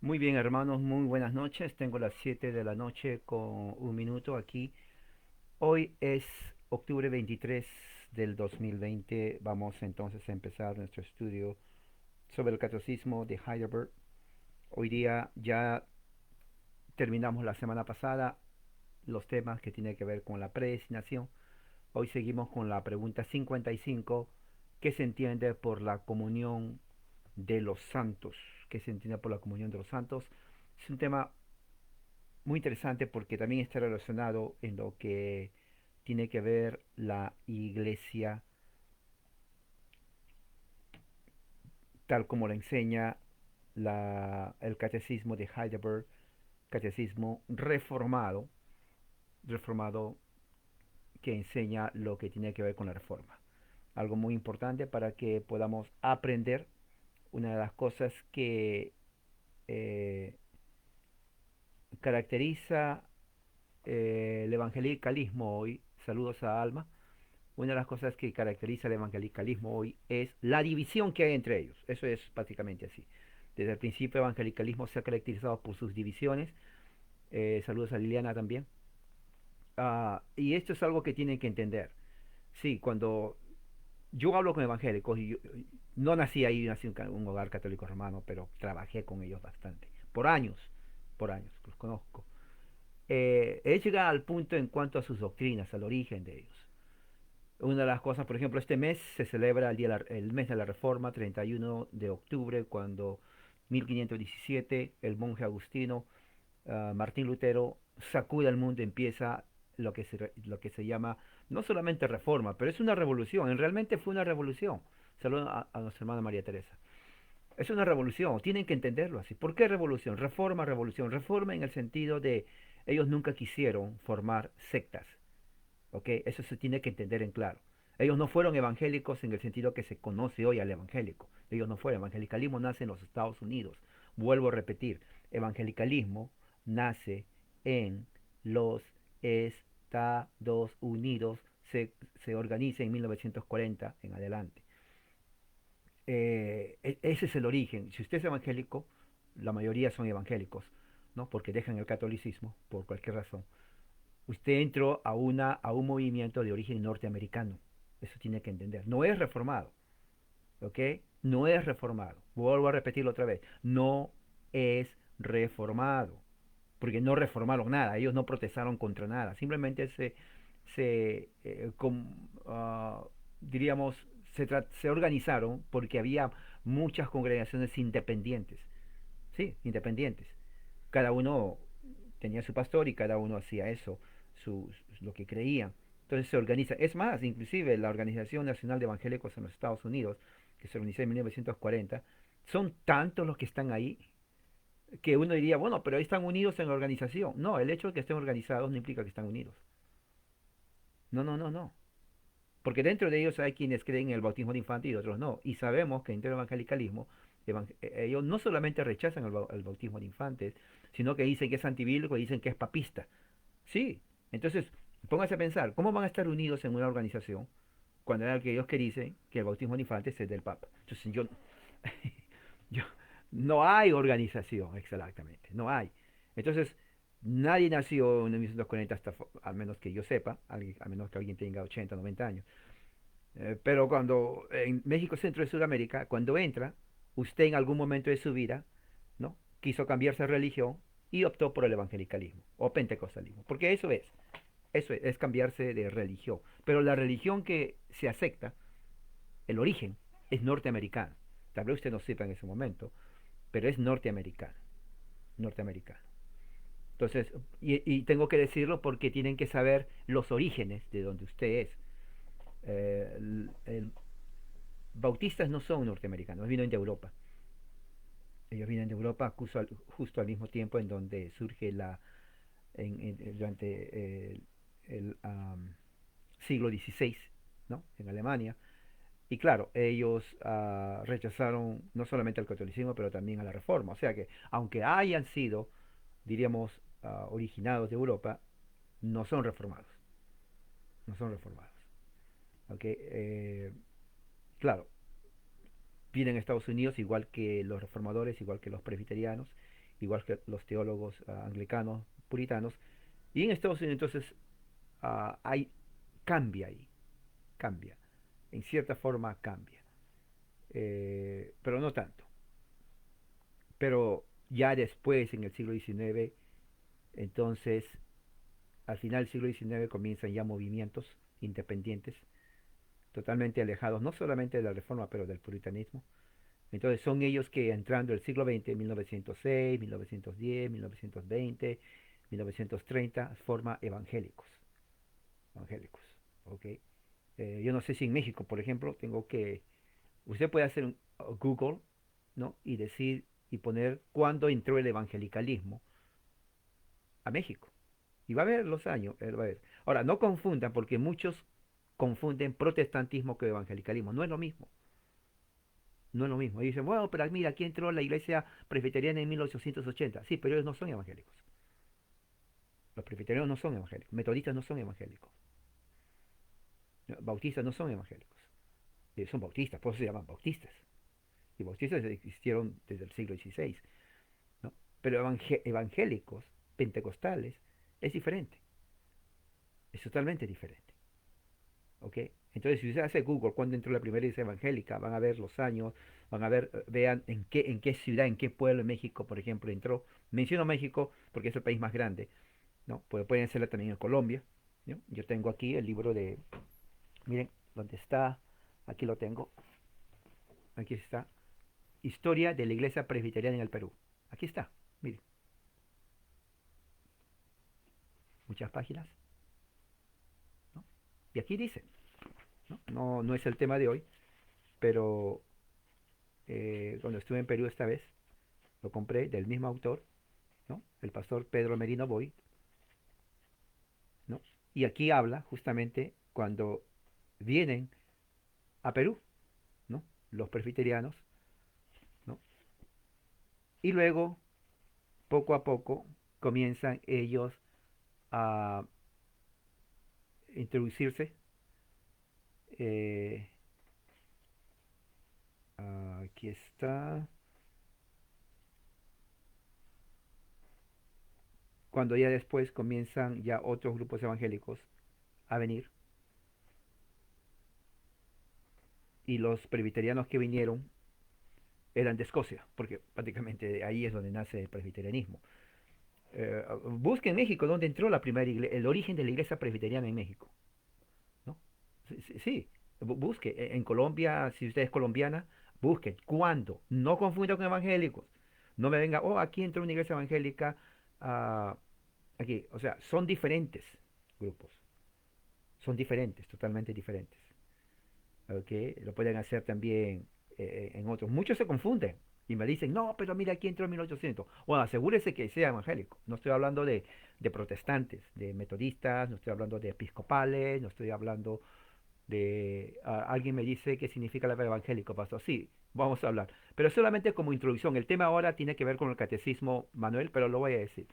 Muy bien, hermanos, muy buenas noches. Tengo las 7 de la noche con un minuto aquí. Hoy es octubre 23 del 2020. Vamos entonces a empezar nuestro estudio sobre el catecismo de Heidelberg. Hoy día ya terminamos la semana pasada los temas que tienen que ver con la predestinación. Hoy seguimos con la pregunta 55. ¿Qué se entiende por la comunión de los santos? ¿Qué se entiende por la comunión de los santos? Es un tema muy interesante porque también está relacionado en lo que tiene que ver la iglesia tal como la enseña el catecismo de Heidelberg, catecismo reformado que enseña lo que tiene que ver con la reforma. Algo muy importante para que podamos aprender una de las cosas que eh, caracteriza el evangelicalismo hoy. Saludos a Alma. Una de las cosas que caracteriza el evangelicalismo hoy es la división que hay entre ellos. Eso es básicamente así. Desde el principio el evangelicalismo se ha caracterizado por sus divisiones. Saludos a Liliana también. Y esto es algo que tienen que entender. Sí, cuando yo hablo con evangélicos, y yo no nací ahí, nací en un hogar católico romano, pero trabajé con ellos bastante. Por años, los conozco. He llegado al punto en cuanto a sus doctrinas, al origen de ellos. Una de las cosas, por ejemplo, este mes se celebra el mes de la Reforma, 31 de octubre, cuando 1517 el monje agustino Martín Lutero sacude al mundo, empieza lo que se llama no solamente reforma, pero es una revolución, realmente fue una revolución. Saludos a nuestra hermana María Teresa. Es una revolución, tienen que entenderlo así. ¿Por qué revolución? Reforma, revolución. Reforma en el sentido de ellos nunca quisieron formar sectas. ¿Ok? Eso se tiene que entender en claro. Ellos no fueron evangélicos en el sentido que se conoce hoy al evangélico. Ellos no fueron. Evangelicalismo nace en los Estados Unidos. Vuelvo a repetir, evangelicalismo nace en los Estados Unidos. Se organiza en 1940 en adelante. Ese es el origen. Si usted es evangélico, la mayoría son evangélicos, ¿no? Porque dejan el catolicismo por cualquier razón. Usted entró a un movimiento de origen norteamericano. Eso tiene que entender. No es reformado, ¿ok? No es reformado. Vuelvo a repetirlo otra vez. No es reformado. Porque no reformaron nada. Ellos no protestaron contra nada. Simplemente uh, diríamos, se organizaron porque había muchas congregaciones independientes. Sí, independientes. Cada uno tenía su pastor y cada uno hacía eso, lo que creían. Entonces se organiza. Es más, inclusive la Organización Nacional de Evangélicos en los Estados Unidos, que se organizó en 1940, son tantos los que están ahí que uno diría, bueno, pero ahí están unidos en la organización. No, el hecho de que estén organizados no implica que están unidos. No, no, no, no. Porque dentro de ellos hay quienes creen en el bautismo de infante y otros no. Y sabemos que dentro del evangelicalismo, ellos no solamente rechazan el bautismo de infantes, sino que dicen que es antibíblico y dicen que es papista. Sí, entonces póngase a pensar, ¿cómo van a estar unidos en una organización cuando hay aquellos que dicen que el bautismo de infantes es del Papa? Entonces yo, no hay organización, exactamente, no hay. Entonces, nadie nació en 1940 hasta, al menos que yo sepa, a menos que alguien tenga 80, 90 años. Pero cuando en México, Centro y Sudamérica, cuando entra, usted en algún momento de su vida, ¿no? Quiso cambiarse de religión y optó por el evangelicalismo o pentecostalismo, porque eso es cambiarse de religión. Pero la religión que se acepta, el origen, es norteamericano. Tal vez usted no sepa en ese momento, pero es norteamericano, norteamericano. Entonces, y tengo que decirlo porque tienen que saber los orígenes de donde usted es. El bautistas no son norteamericanos, vienen de Europa. Ellos vienen de Europa justo al mismo tiempo en donde surge durante el siglo XVI, ¿no? En Alemania. Y claro, ellos rechazaron no solamente al catolicismo, pero también a la reforma. O sea que, aunque hayan sido, diríamos, originados de Europa, no son reformados. No son reformados. ¿Ok? Claro, vienen a Estados Unidos igual que los reformadores, igual que los presbiterianos, igual que los teólogos anglicanos, puritanos. Y en Estados Unidos entonces hay, cambia ahí, cambia. En cierta forma cambia. Pero no tanto. Pero ya después, en el siglo XIX, entonces, al final del siglo XIX comienzan ya movimientos independientes, totalmente alejados, no solamente de la reforma, pero del puritanismo. Entonces son ellos que entrando el siglo XX, 1906, 1910, 1920, 1930, forma evangélicos. Evangélicos, ¿ok? Yo no sé si en México, por ejemplo, usted puede hacer un Google, ¿no? Y decir y poner cuándo entró el evangelicalismo a México. Y va a ver los años, va a ver. Ahora, no confundan, porque muchos confunden protestantismo con evangelicalismo. No es lo mismo. No es lo mismo. Y dicen, bueno, pero mira, aquí entró la iglesia presbiteriana en 1880. Sí, pero ellos no son evangélicos. Los presbiterianos no son evangélicos. Metodistas no son evangélicos. Bautistas no son evangélicos. Son bautistas, por eso se llaman bautistas. Y bautistas existieron desde el siglo XVI, ¿no? Pero evangélicos, pentecostales, es diferente. Es totalmente diferente. ¿Ok? Entonces, si usted hace Google cuando entró la primera iglesia evangélica, van a ver los años, van a ver, vean en qué ciudad, en qué pueblo en México, por ejemplo, entró. Menciono México porque es el país más grande, ¿no? Pueden hacerlo también en Colombia, ¿no? Yo tengo aquí el libro de, miren, ¿dónde está? Aquí lo tengo. Aquí está. Historia de la Iglesia Presbiteriana en el Perú. Aquí está, miren, muchas páginas, ¿no? Y aquí dice, ¿no? No es el tema de hoy, pero cuando estuve en Perú esta vez, lo compré del mismo autor, ¿no? El pastor Pedro Merino Boy, ¿no? Y aquí habla justamente cuando vienen a Perú, ¿no? Los presbiterianos, ¿no? Y luego, poco a poco, comienzan ellos a introducirse. eh, Aquí está. Cuando ya después comienzan ya otros grupos evangélicos a venir, y los presbiterianos que vinieron eran de Escocia, porque prácticamente ahí es donde nace el presbiterianismo. Busque en México dónde entró la primera iglesia, el origen de la iglesia presbiteriana en México, ¿no? Sí, sí, sí. Busque en Colombia, si usted es colombiana, busque cuándo, no confunda con evangélicos, no me venga, oh, aquí entró una iglesia evangélica, ah, aquí, o sea, son diferentes grupos, son diferentes, totalmente diferentes. ¿Ok? Lo pueden hacer también en otros. Muchos se confunden y me dicen, no, pero mira, aquí entró en 1800. Bueno, asegúrese que sea evangélico. No estoy hablando de protestantes, de metodistas, no estoy hablando de episcopales, no estoy hablando de... alguien me dice qué significa la palabra evangélico, pastor. Sí, vamos a hablar. Pero solamente como introducción. El tema ahora tiene que ver con el catecismo, Manuel, pero lo voy a decir.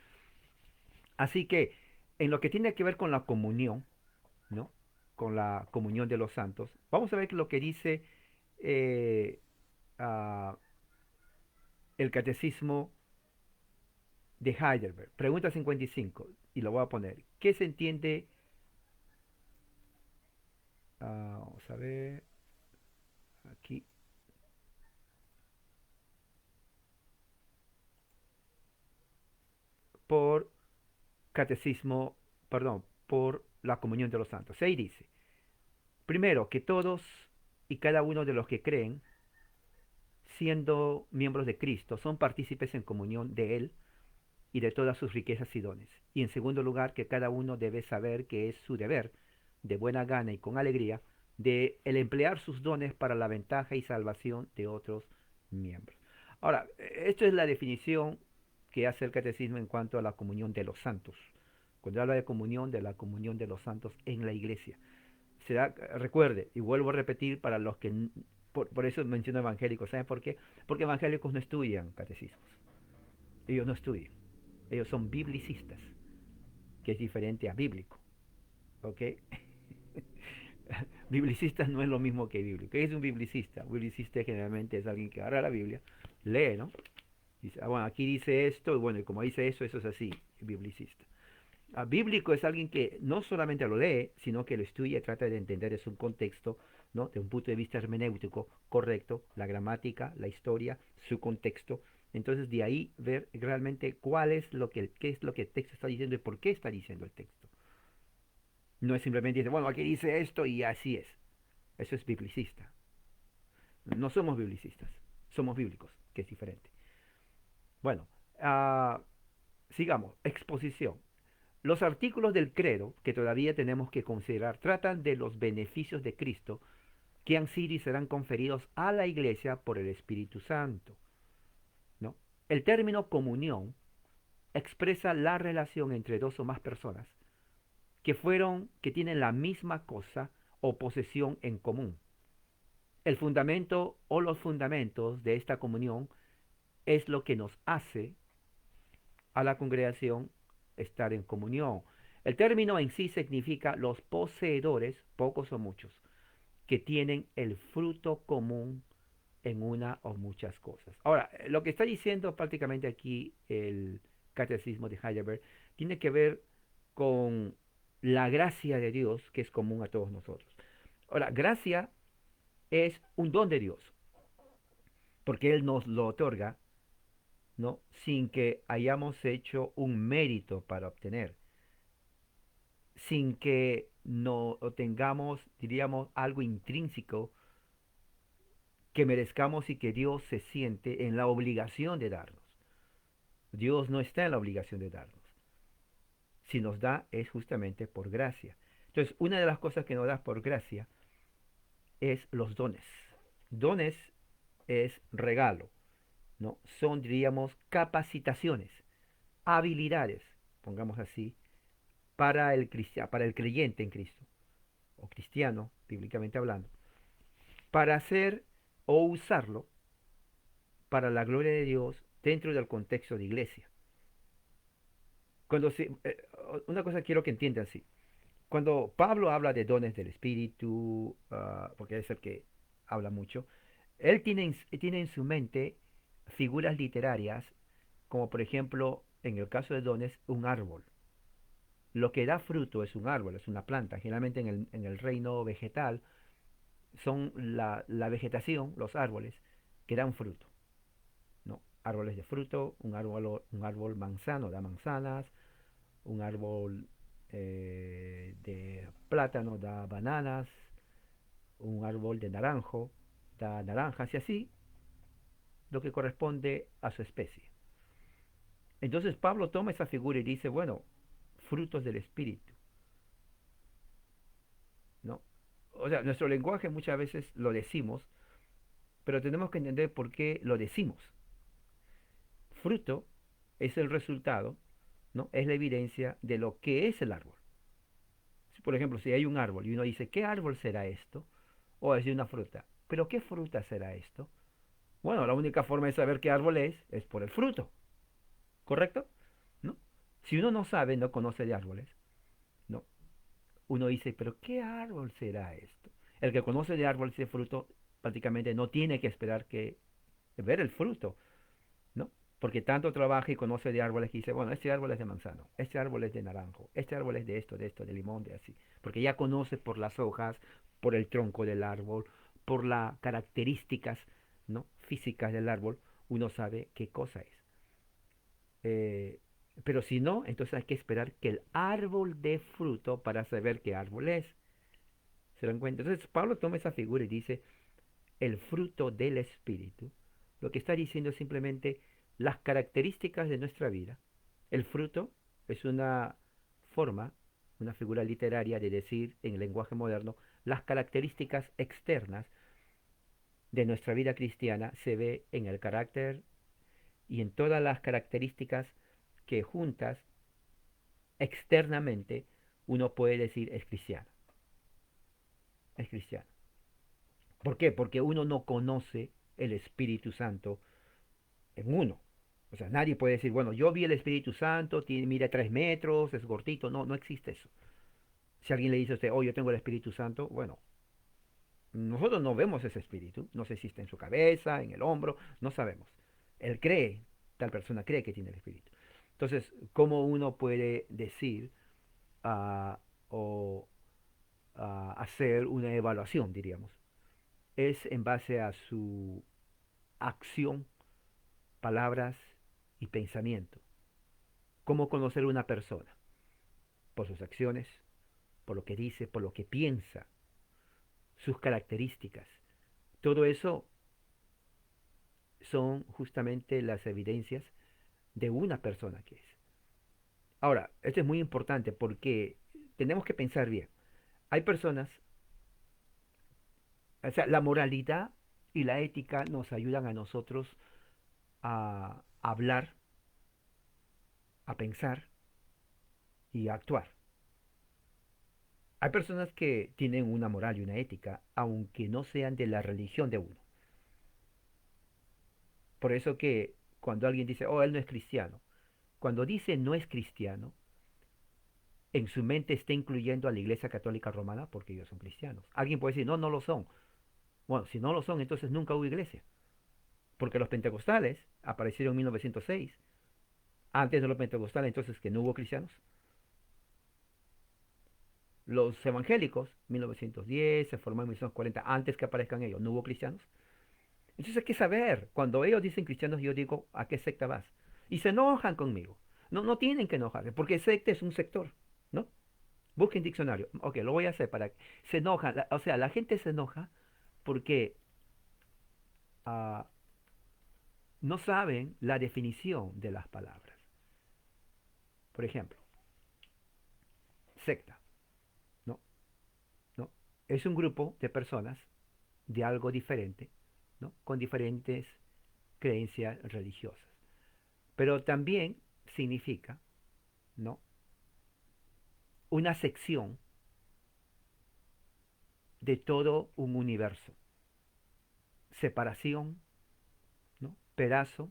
Así que, en lo que tiene que ver con la comunión, ¿no? Con la comunión de los santos. Vamos a ver lo que dice eh, ah, el catecismo de Heidelberg. Pregunta 55, y lo voy a poner. ¿Qué se entiende? Vamos a ver aquí. Por catecismo, perdón, por la comunión de los santos. Ahí dice, primero, que todos y cada uno de los que creen, siendo miembros de Cristo, son partícipes en comunión de Él y de todas sus riquezas y dones. Y en segundo lugar, que cada uno debe saber que es su deber, de buena gana y con alegría, de el emplear sus dones para la ventaja y salvación de otros miembros. Ahora, esto es la definición que hace el catecismo en cuanto a la comunión de los santos. Cuando habla de la comunión de los santos en la iglesia. Recuerde, y vuelvo a repetir para los que, por eso menciono evangélicos, ¿saben por qué? Porque evangélicos no estudian catecismos, ellos no estudian. Ellos son biblicistas, que es diferente a bíblico. ¿Ok? Biblicista no es lo mismo que bíblico. ¿Qué es un biblicista? Un biblicista generalmente es alguien que agarra la Biblia, lee, ¿no? Dice, ah, bueno, aquí dice esto, y bueno, y como dice eso es así, biblicista. Bíblico es alguien que no solamente lo lee, sino que lo estudia y trata de entender es un contexto, ¿no? De un punto de vista hermenéutico correcto, la gramática, la historia, su contexto. Entonces de ahí ver realmente cuál es lo que, qué es lo que el texto está diciendo y por qué está diciendo el texto. No es simplemente decir, bueno, aquí dice esto y así es. Eso es biblicista. No somos biblicistas, somos bíblicos, que es diferente. Bueno, ah, sigamos. Exposición. Los artículos del credo que todavía tenemos que considerar tratan de los beneficios de Cristo que han sido y serán conferidos a la iglesia por el Espíritu Santo, ¿no? El término comunión expresa la relación entre dos o más personas que tienen la misma cosa o posesión en común. El fundamento o los fundamentos de esta comunión es lo que nos hace a la congregación estar en comunión. El término en sí significa los poseedores, pocos o muchos, que tienen el fruto común en una o muchas cosas. Ahora, lo que está diciendo prácticamente aquí el catecismo de Heidelberg tiene que ver con la gracia de Dios que es común a todos nosotros. Ahora, gracia es un don de Dios, porque Él nos lo otorga, ¿no? Sin que hayamos hecho un mérito para obtener, sin que no tengamos, diríamos, algo intrínseco que merezcamos y que Dios se siente en la obligación de darnos. Dios no está en la obligación de darnos. Si nos da es justamente por gracia. Entonces, una de las cosas que nos da por gracia es los dones. Dones es regalo, ¿no? Son, diríamos, capacitaciones, habilidades, pongamos así, para el creyente en Cristo, o cristiano, bíblicamente hablando, para hacer o usarlo para la gloria de Dios dentro del contexto de iglesia. Cuando una cosa quiero que entiendan así. Cuando Pablo habla de dones del Espíritu, porque es el que habla mucho, él tiene en su mente figuras literarias, como por ejemplo, en el caso de dones, un árbol. Lo que da fruto es un árbol, es una planta. Generalmente en el reino vegetal son la vegetación, los árboles, que dan fruto. ¿No? Árboles de fruto, un árbol manzano da manzanas, un árbol de plátano da bananas, un árbol de naranjo da naranjas y así lo que corresponde a su especie. Entonces Pablo toma esa figura y dice, bueno, frutos del espíritu, ¿no? O sea, nuestro lenguaje muchas veces lo decimos, pero tenemos que entender por qué lo decimos. Fruto es el resultado, ¿no? Es la evidencia de lo que es el árbol. Por ejemplo, si hay un árbol y uno dice, ¿qué árbol será esto? O es de una fruta. ¿Pero qué fruta será esto? Bueno, la única forma de saber qué árbol es por el fruto, ¿correcto? ¿No? Si uno no sabe, no conoce de árboles, ¿no? Uno dice, ¿pero qué árbol será esto? El que conoce de árboles de fruto prácticamente no tiene que esperar que ver el fruto, ¿no? Porque tanto trabaja y conoce de árboles que dice, bueno, este árbol es de manzano, este árbol es de naranjo, este árbol es de esto, de limón, de así. Porque ya conoce por las hojas, por el tronco del árbol, por las características, ¿no? Físicas del árbol, uno sabe qué cosa es. Eh, pero si no, entonces hay que esperar que el árbol dé fruto para saber qué árbol es. ¿Se dan cuenta? Entonces Pablo toma esa figura y dice, el fruto del Espíritu. Lo que está diciendo es simplemente las características de nuestra vida. El fruto es una forma, una figura literaria de decir en el lenguaje moderno, las características externas de nuestra vida cristiana se ve en el carácter y en todas las características que juntas externamente uno puede decir es cristiano, es cristiano. ¿Por qué? Porque uno no conoce el Espíritu Santo en uno. O sea, nadie puede decir, bueno, yo vi el Espíritu Santo, mide 3 metros, es gordito. No, no existe eso. Si alguien le dice a usted, oh, yo tengo el Espíritu Santo, bueno, nosotros no vemos ese Espíritu. No sé si está en su cabeza, en el hombro, no sabemos. Él cree, tal persona cree que tiene el Espíritu. Entonces, ¿cómo uno puede decir ah, o hacer una evaluación, diríamos? Es en base a su acción, palabras y pensamiento. ¿Cómo conocer una persona? Por sus acciones, por lo que dice, por lo que piensa, sus características. Todo eso son justamente las evidencias de una persona que es. Ahora, esto es muy importante porque tenemos que pensar bien. Hay personas, o sea, la moralidad y la ética nos ayudan a nosotros a hablar, a pensar y a actuar. Hay personas que tienen una moral y una ética, aunque no sean de la religión de uno. Por eso que cuando alguien dice, oh, él no es cristiano, cuando dice no es cristiano, en su mente está incluyendo a la Iglesia Católica Romana porque ellos son cristianos. Alguien puede decir, no, no lo son. Bueno, si no lo son, entonces nunca hubo iglesia. Porque los pentecostales aparecieron en 1906. Antes de los pentecostales, entonces que no hubo cristianos. Los evangélicos, 1910, se formaron en 1940, antes que aparezcan ellos, no hubo cristianos. Entonces hay que saber, cuando ellos dicen cristianos, yo digo, ¿a qué secta vas? Y se enojan conmigo. No, no tienen que enojarse, porque secta es un sector, ¿no? Busquen diccionario. Ok, lo voy a hacer para que se enojan. O sea, la gente se enoja porque ah, no saben la definición de las palabras. Por ejemplo, secta, ¿no? ¿No? Es un grupo de personas de algo diferente, ¿no? Con diferentes creencias religiosas. Pero también significa, ¿no? Una sección de todo un universo. Separación, ¿no? Pedazo,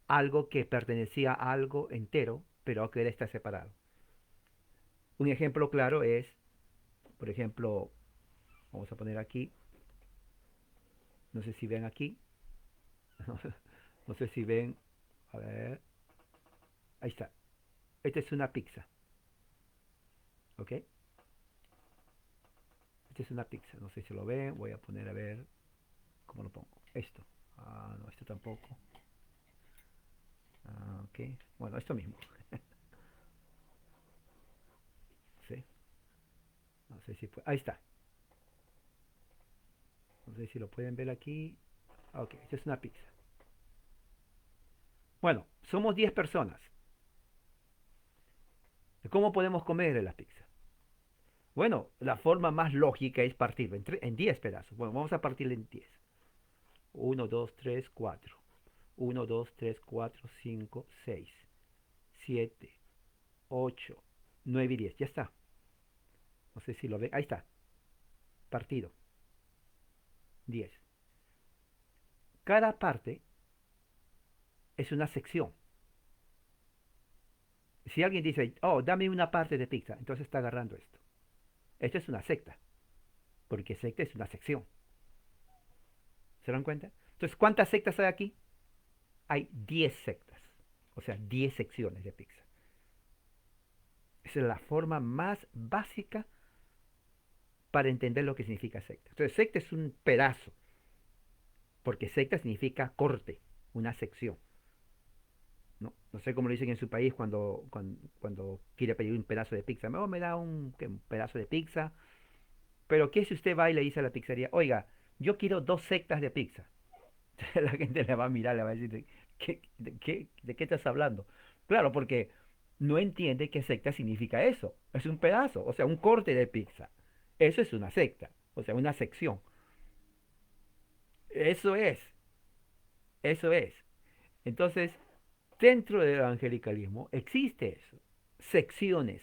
algo que pertenecía a algo entero, pero que ahora está separado. Un ejemplo claro es, por ejemplo, vamos a poner aquí, no sé si ven aquí, no sé si ven, a ver, ahí está. Esta es una pizza, ¿ok? Esta es una pizza, no sé si lo ven, voy a poner a ver cómo lo pongo. Esto, no, esto tampoco. Ok, bueno, esto mismo, ¿sí? No sé si ahí está. No sé si lo pueden ver aquí. Ok, esta es una pizza. Bueno, somos 10 personas. ¿Cómo podemos comer la pizza? Bueno, la forma más lógica es partirlo en 10 pedazos. Bueno, vamos a partirlo en 10. Uno, 2, 3, 4. Uno, 2, 3, 4, 5, 6, 7, 8, 9 y 10. Ya está. No sé si lo ven. Ahí está. Partido. 10. Cada parte es una sección. Si alguien dice, oh, dame una parte de pizza, entonces está agarrando esto. Esto es una secta, porque secta es una sección. ¿Se dan cuenta? Entonces, ¿cuántas sectas hay aquí? Hay 10 sectas, o sea, 10 secciones de pizza. Esa es la forma más básica para entender lo que significa secta. Entonces, secta es un pedazo, porque secta significa corte, una sección. No, no sé cómo lo dicen en su país cuando quiere pedir un pedazo de pizza. Oh, me da un pedazo de pizza. Pero ¿qué si usted va y le dice a la pizzería, oiga, yo quiero 2 sectas de pizza? La gente le va a mirar, le va a decir, de qué estás hablando? Claro, porque no entiende que secta significa eso. Es un pedazo, o sea, un corte de pizza. Eso es una secta, o sea, una sección. Eso es, eso es. Entonces, dentro del evangelicalismo existe eso. Secciones.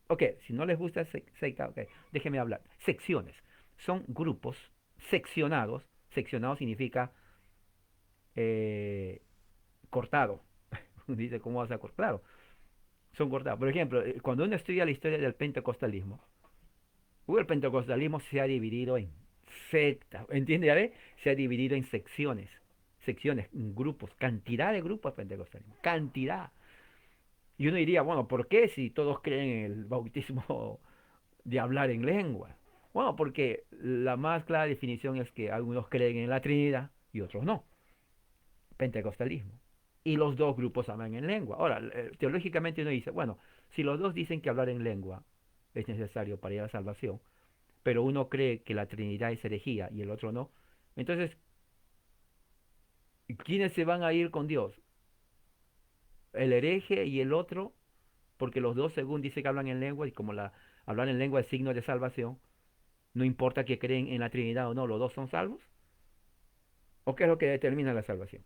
Ok, si no les gusta secta, ok, déjenme hablar. Secciones. Son grupos seccionados. Seccionado significa eh, cortado. Dice, ¿cómo vas a cortar? Claro, son cortados. Por ejemplo, cuando uno estudia la historia del pentecostalismo, el pentecostalismo se ha dividido en sectas, ¿entiende? ¿Ya ve? Se ha dividido en secciones. secciones, grupos, cantidad de grupos pentecostales, cantidad. Y uno diría, bueno, ¿por qué si todos creen en el bautismo de hablar en lengua? Bueno, porque la más clara definición es que algunos creen en la Trinidad y otros no. Pentecostalismo. Y los dos grupos hablan en lengua. Ahora, teológicamente uno dice, bueno, si los dos dicen que hablar en lengua es necesario para ir a la salvación, pero uno cree que la Trinidad es herejía y el otro no, entonces, ¿quiénes se van a ir con Dios? ¿El hereje y el otro? Porque los dos, según dice que hablan en lengua, y como hablar en lengua es signo de salvación, no importa que creen en la Trinidad o no, los dos son salvos. ¿O qué es lo que determina la salvación?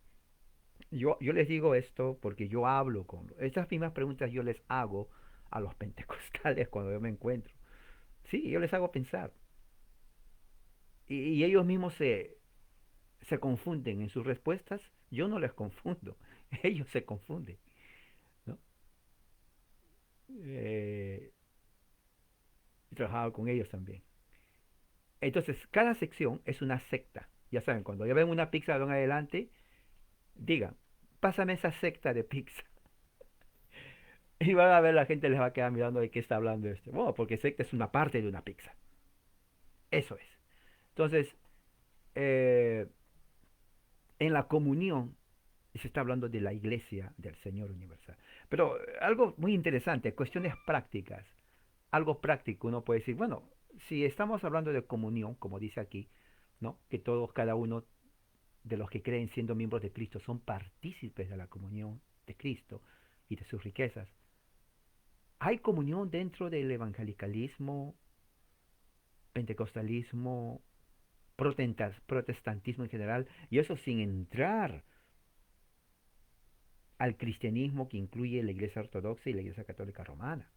Yo les digo esto porque yo hablo con... Estas mismas preguntas yo les hago a los pentecostales cuando yo me encuentro. Sí, yo les hago pensar. Y ellos mismos se confunden en sus respuestas. Yo no les confundo. Ellos se confunden, ¿no? He trabajado con ellos también. Entonces, cada sección es una secta. Ya saben, cuando ya ven una pizza de en adelante, digan, pásame esa secta de pizza. Y van a ver, la gente les va a quedar mirando de qué está hablando este. Bueno, porque secta es una parte de una pizza. Eso es. Entonces, eh, en la comunión se está hablando de la iglesia del Señor Universal. Pero algo muy interesante, cuestiones prácticas. Algo práctico, uno puede decir, bueno, si estamos hablando de comunión, como dice aquí, ¿no? Que todos, cada uno de los que creen siendo miembros de Cristo son partícipes de la comunión de Cristo y de sus riquezas. Hay comunión dentro del evangelicalismo, pentecostalismo, protestantismo en general, y eso sin entrar al cristianismo que incluye la iglesia ortodoxa y la iglesia católica romana.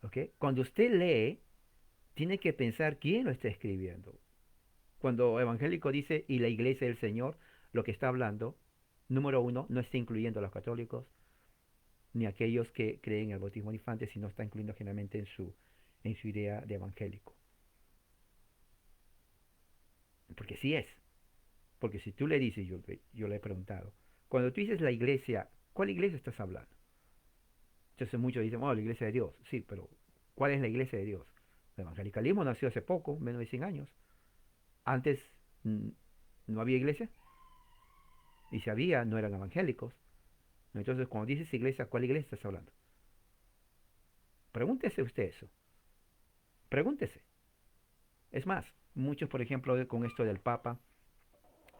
¿Ok? Cuando usted lee, tiene que pensar quién lo está escribiendo. Cuando evangélico dice y la iglesia del Señor, lo que está hablando, número uno, no está incluyendo a los católicos, ni aquellos que creen en el bautismo de infantes, sino está incluyendo generalmente en su idea de evangélico. Porque sí es. Porque si tú le dices, yo le he preguntado, cuando tú dices la iglesia, ¿cuál iglesia estás hablando? Entonces muchos dicen, bueno, la iglesia de Dios. Sí, pero ¿cuál es la iglesia de Dios? El evangelicalismo nació hace poco, menos de 100 años. Antes mm, no había iglesia, y si había, no eran evangélicos. Entonces, cuando dices iglesia, ¿cuál iglesia estás hablando? Pregúntese usted eso. Pregúntese. Es más, muchos, por ejemplo, con esto del Papa,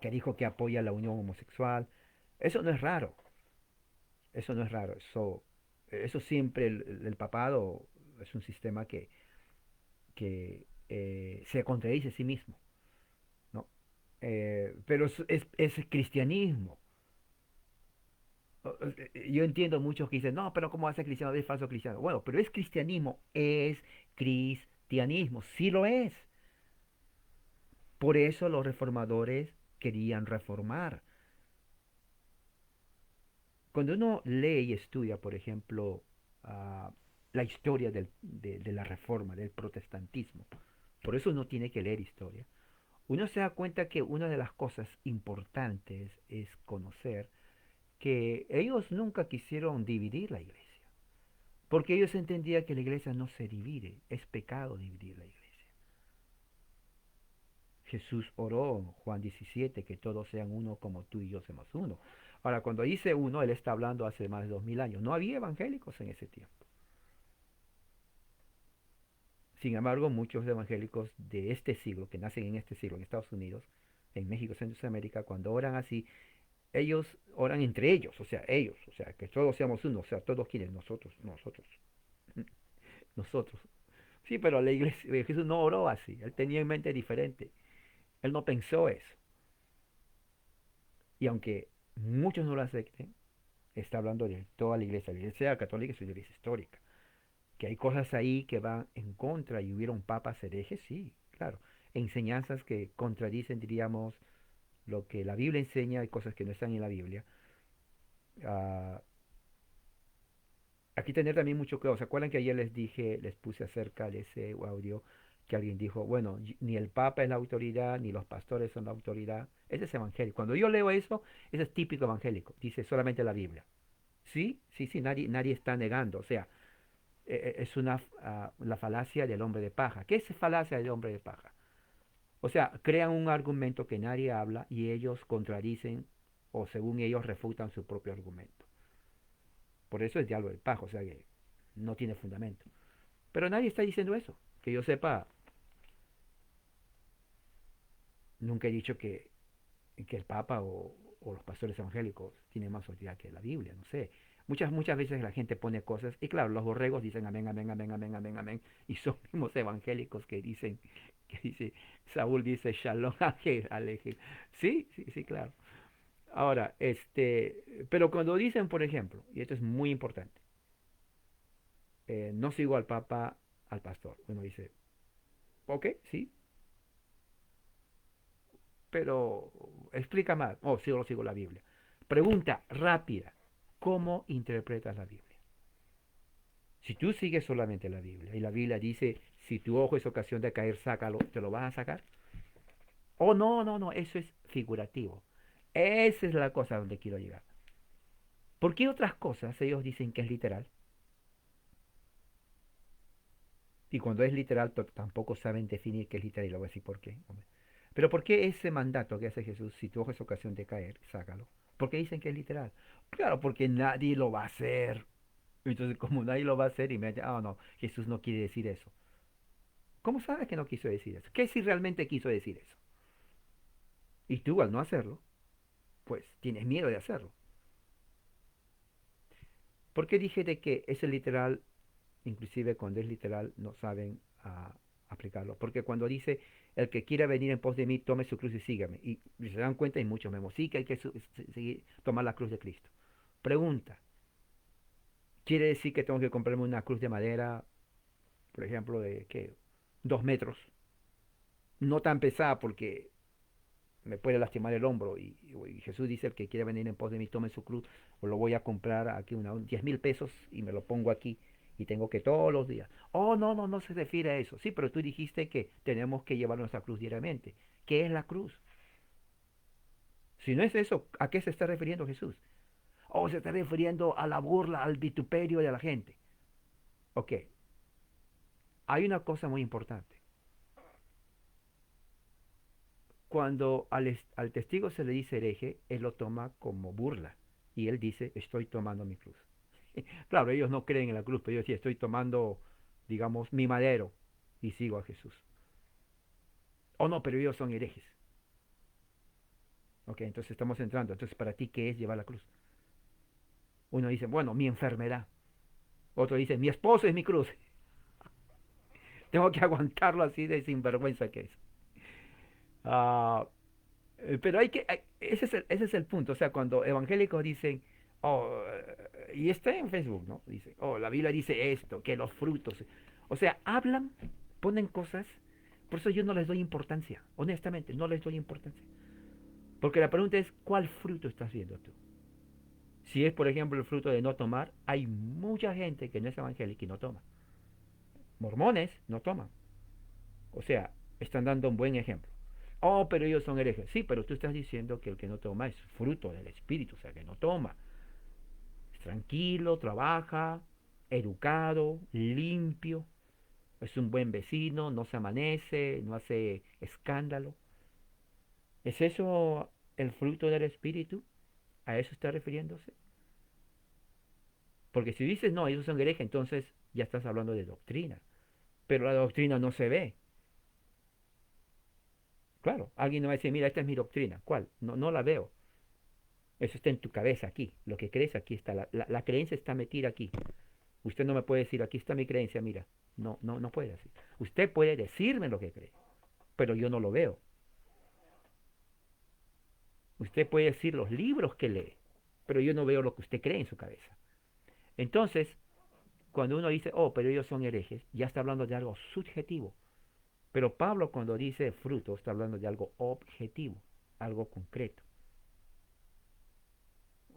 que dijo que apoya la unión homosexual, eso no es raro. Eso no es raro. Eso siempre, el papado es un sistema que se contradice a sí mismo, ¿no? Pero es cristianismo. Yo entiendo muchos que dicen, no, pero ¿cómo va a ser cristiano? Es falso cristiano. Bueno, pero es cristianismo, es cristianismo, sí lo es. Por eso los reformadores querían reformar. Cuando uno lee y estudia, por ejemplo, ah, la historia de la reforma, del protestantismo, por eso uno tiene que leer historia, uno se da cuenta que una de las cosas importantes es conocer que ellos nunca quisieron dividir la iglesia. Porque ellos entendían que la iglesia no se divide, es pecado dividir la iglesia. Jesús oró en Juan 17 que todos sean uno como tú y yo somos uno. Ahora, cuando dice uno, él está hablando hace más de 2000 años. No había evangélicos en ese tiempo. Sin embargo, muchos evangélicos de este siglo, que nacen en este siglo en Estados Unidos, en México, Centroamérica, cuando oran así, ellos oran entre ellos, o sea, que todos seamos uno, o sea, todos quienes, nosotros. Sí, pero la iglesia, Jesús no oró así, él tenía en mente diferente, él no pensó eso. Y aunque muchos no lo acepten, está hablando de toda la iglesia católica es una iglesia histórica, que hay cosas ahí que van en contra y hubieron papas herejes, sí, claro, enseñanzas que contradicen, diríamos, lo que la Biblia enseña, hay cosas que no están en la Biblia. Ah, aquí tener también mucho cuidado. ¿Se acuerdan que ayer les dije, les puse acerca de ese audio que alguien dijo, bueno, ni el Papa es la autoridad, ni los pastores son la autoridad? Ese es evangélico. Cuando yo leo eso, ese es típico evangélico. Dice solamente la Biblia. Sí, sí, sí, nadie está negando. O sea, es la falacia del hombre de paja. ¿Qué es falacia del hombre de paja? O sea, crean un argumento que nadie habla y ellos contradicen o según ellos refutan su propio argumento. Por eso es diálogo de paja, o sea que no tiene fundamento. Pero nadie está diciendo eso. Que yo sepa, nunca he dicho que el Papa o los pastores evangélicos tienen más autoridad que la Biblia, no sé. Muchas veces la gente pone cosas, y claro, los borregos dicen amén, amén, amén, amén, amén, amén, y son mismos evangélicos que dice, Saúl dice shalom, aleje. Sí, sí, sí, claro. Ahora, pero cuando dicen, por ejemplo, y esto es muy importante, no sigo al Papa, al pastor. Uno dice, ok, sí, pero explica más. Oh, sí, solo sigo la Biblia. Pregunta rápida. ¿Cómo interpretas la Biblia? Si tú sigues solamente la Biblia y la Biblia dice, si tu ojo es ocasión de caer, sácalo, ¿te lo vas a sacar? Oh, no, no, no, eso es figurativo. Esa es la cosa donde quiero llegar. ¿Por qué otras cosas ellos dicen que es literal? Y cuando es literal tampoco saben definir qué es literal y lo voy a decir por qué. Hombre. Pero ¿por qué ese mandato que hace Jesús, si tu ojo es ocasión de caer, sácalo? ¿Por qué dicen que es literal? Claro, porque nadie lo va a hacer. Entonces, como nadie lo va a hacer, y me dice, ah, no, Jesús no quiere decir eso. ¿Cómo sabes que no quiso decir eso? ¿Qué si realmente quiso decir eso? Y tú al no hacerlo, pues tienes miedo de hacerlo. ¿Por qué dije de que es el literal, inclusive cuando es literal, no saben aplicarlo? Porque cuando dice, el que quiera venir en pos de mí, tome su cruz y sígame. Y se dan cuenta y muchos vemos, sí que hay que tomar la cruz de Cristo. Pregunta, ¿quiere decir que tengo que comprarme una cruz de madera, por ejemplo, de qué? 2 metros. No tan pesada porque me puede lastimar el hombro. Y Jesús dice, el que quiera venir en pos de mí, tome su cruz, o lo voy a comprar aquí 10.000 pesos y me lo pongo aquí y tengo que todos los días. Oh, no, no, no se refiere a eso. Sí, pero tú dijiste que tenemos que llevar nuestra cruz diariamente. ¿Qué es la cruz? Si no es eso, ¿a qué se está refiriendo Jesús? Oh, se está refiriendo a la burla, al vituperio de la gente. Ok, hay una cosa muy importante. Cuando al testigo se le dice hereje, él lo toma como burla. Y él dice, estoy tomando mi cruz. Claro, ellos no creen en la cruz, pero yo sí estoy tomando, digamos, mi madero y sigo a Jesús. Oh, no, pero ellos son herejes. Ok, entonces estamos entrando. Entonces, ¿para ti qué es llevar la cruz? Uno dice, bueno, mi enfermedad. Otro dice, mi esposo es mi cruz. Tengo que aguantarlo así de sinvergüenza que es. Ah, pero ese es el punto. O sea, cuando evangélicos dicen, oh, y está en Facebook, ¿no? Dicen, oh, la Biblia dice esto, que los frutos. O sea, hablan, ponen cosas. Por eso yo no les doy importancia. Honestamente, no les doy importancia. Porque la pregunta es, ¿cuál fruto estás viendo tú? Si es, por ejemplo, el fruto de no tomar, hay mucha gente que no es evangélica y no toma. Mormones no toman. O sea, están dando un buen ejemplo. Oh, pero ellos son herejes. Sí, pero tú estás diciendo que el que no toma es fruto del Espíritu, o sea, que no toma. Es tranquilo, trabaja, educado, limpio, es un buen vecino, no se amanece, no hace escándalo. ¿Es eso el fruto del Espíritu? ¿A eso está refiriéndose? Porque si dices, no, ellos son herejes, entonces ya estás hablando de doctrina. Pero la doctrina no se ve. Claro, alguien no va a decir, mira, esta es mi doctrina. ¿Cuál? No, no la veo. Eso está en tu cabeza aquí. Lo que crees aquí está. La creencia está metida aquí. Usted no me puede decir, aquí está mi creencia, mira. No, no, no puede decir. Usted puede decirme lo que cree, pero yo no lo veo. Usted puede decir los libros que lee, pero yo no veo lo que usted cree en su cabeza. Entonces, cuando uno dice, oh, pero ellos son herejes, ya está hablando de algo subjetivo. Pero Pablo cuando dice fruto, está hablando de algo objetivo, algo concreto.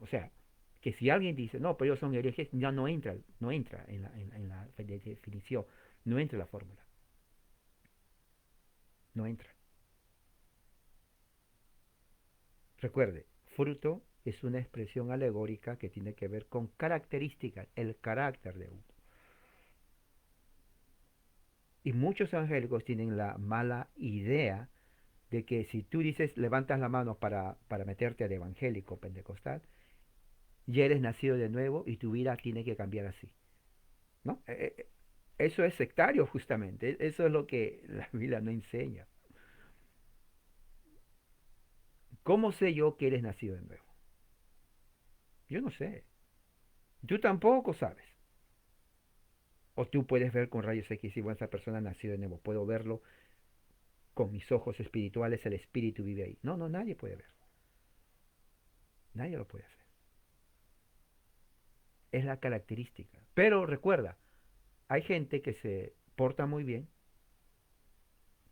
O sea, que si alguien dice, no, pero ellos son herejes, ya no entra en la definición, no entra en la fórmula, no entra. Recuerde, fruto es una expresión alegórica que tiene que ver con características, el carácter de uno. Y muchos evangélicos tienen la mala idea de que si tú dices, levantas la mano para meterte al evangélico pentecostal, ya eres nacido de nuevo y tu vida tiene que cambiar así, ¿no? Eso es sectario justamente, eso es lo que la Biblia no enseña. ¿Cómo sé yo que eres nacido de nuevo? Yo no sé. Tú tampoco sabes. O tú puedes ver con rayos X y bueno, esa persona nació de nuevo. Puedo verlo con mis ojos espirituales, el espíritu vive ahí. No, no, nadie puede ver. Nadie lo puede hacer. Es la característica. Pero recuerda, hay gente que se porta muy bien,